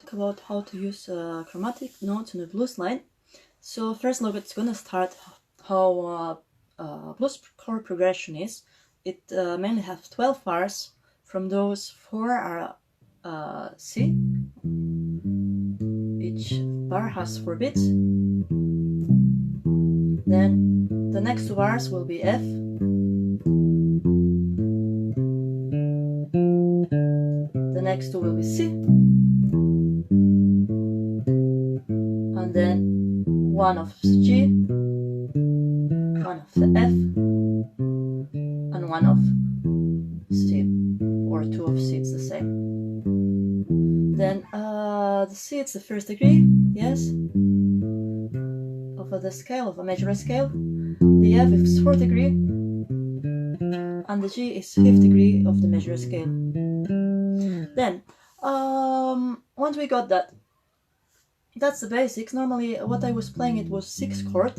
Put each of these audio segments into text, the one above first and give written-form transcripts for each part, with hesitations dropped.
talk about how to use chromatic notes on the blues line. So first look, it's gonna start how blues chord progression is. It mainly has 12 bars. From those 4 are C. Each bar has 4 beats. Then the next 2 bars will be F. The next 2 will be C. And then 1 of G, 1 of the F, and 1 of C, or 2 of C, it's the same. Then the C, it's the first degree, yes, of the scale, of a major scale. The F is 4th degree, and the G is 5th degree of the major scale. Then, once we got that, that's the basics. Normally, what I was playing, it was 6 chord.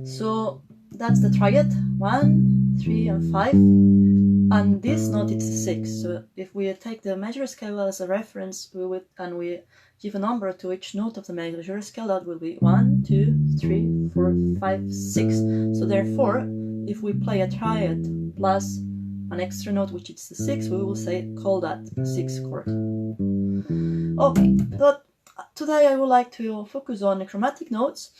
So that's the triad, 1, 3, and 5. And this note it's 6. So if we take the major scale as a reference, we give a number to each note of the major scale, that will be 1, 2, 3, 4, 5, 6. So therefore, if we play a triad plus an extra note, which is the 6, we will call that 6 chord. Okay, but today I would like to focus on chromatic notes.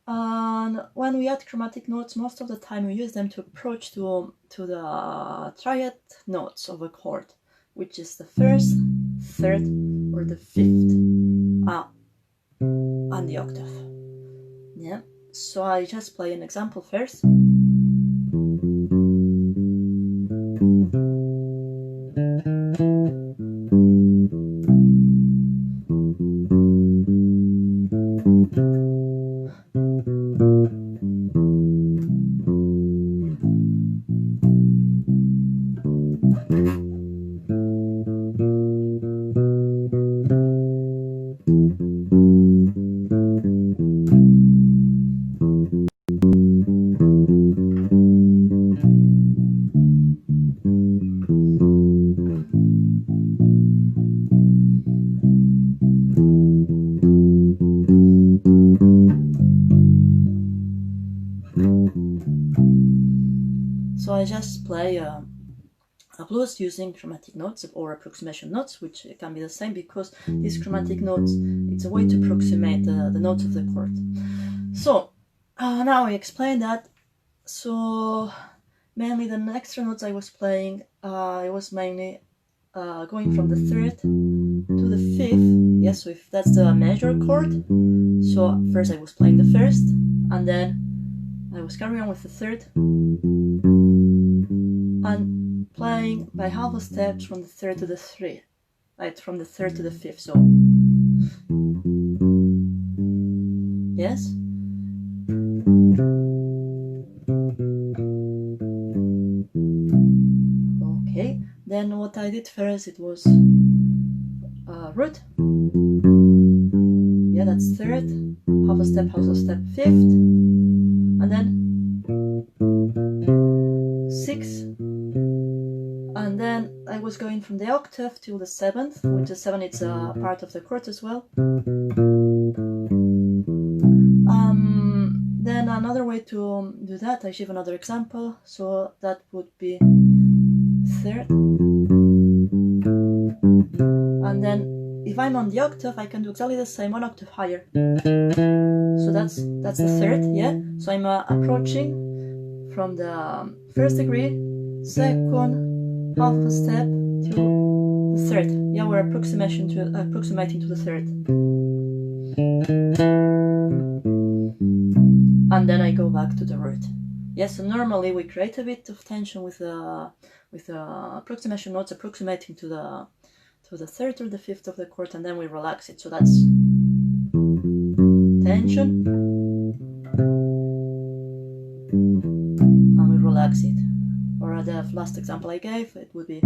And when we add chromatic notes, most of the time we use them to approach to the triad notes of a chord, which is the 1st, 3rd, or the 5th, and the octave. Yeah. So I just play an example first. So I just play a blues using chromatic notes or approximation notes, which can be the same because these chromatic notes, it's a way to approximate the notes of the chord. So now I explained that. So mainly the extra notes I was playing, I was mainly going from the 3rd to the 5th. Yes, so if that's the major chord, so first I was playing the 1st, and then I was carrying on with the 3rd, and playing by half a step from the 3rd to the 3, right, from the 3rd to the 5th, so yes. Okay, then what I did first, it was root, yeah, that's 3rd, half a step, 5th, and then 6, and then I was going from the octave till the 7th, which the 7 it's a part of the chord as well. Then another way to do that, I give another example, so that would be 3rd, and then if I'm on the octave, I can do exactly the same, 1 octave higher. So that's the 3rd, yeah. So I'm approaching from the 1st degree, 2nd, half a step to the 3rd. Yeah, we're approximating to the 3rd. And then I go back to the root. Yes, so normally we create a bit of tension with the approximation notes approximating to the 3rd or the 5th of the chord, and then we relax it. So that's tension, and we relax it. Or the last example I gave, it would be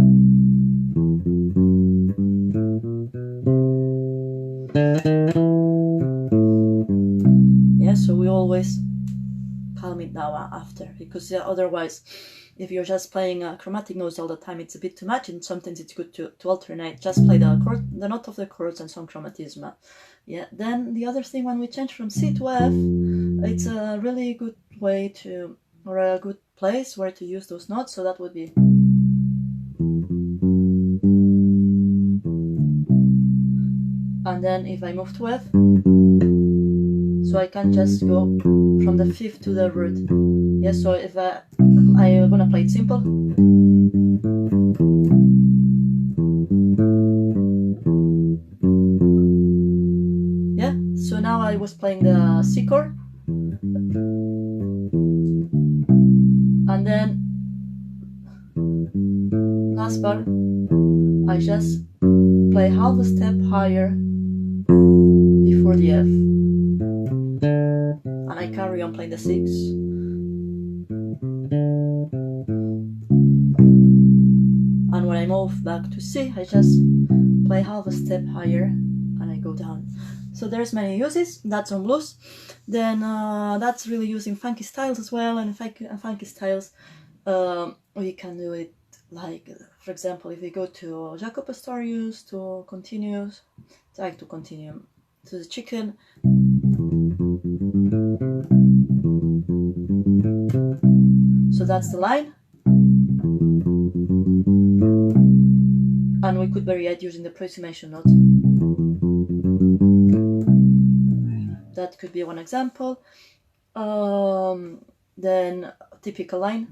yeah. So we always calm it down after, because otherwise if you're just playing chromatic notes all the time, it's a bit too much, and sometimes it's good to alternate. Just play the note of the chords and some chromatism. Yeah. Then the other thing, when we change from C to F, it's a really good way to, or a good place where to use those notes. So that would be. And then if I move to F, so I can just go from the fifth to the root. Yeah, so if I'm gonna play it simple. Yeah, so now I was playing the C chord. And then last bar, I just play half a step higher before the F, and I carry on playing the 6. And when I move back to C, I just play half a step higher and I go down. So there's many uses. That's on blues. Then that's really using funky styles as well, and funky styles we can do it like, for example, if we go to Jaco Pastorius, to continues, like to continue to the chicken. So that's the line. And we could vary it using the approximation note. That could be one example. Then typical line.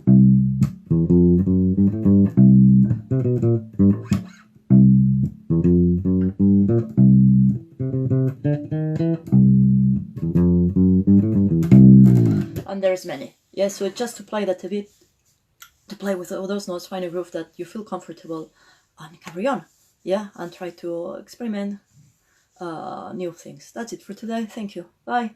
And there's many. Yeah, so just to play that a bit, to play with all those notes, find a groove that you feel comfortable, and carry on. Yeah, and try to experiment new things. That's it for today. Thank you. Bye.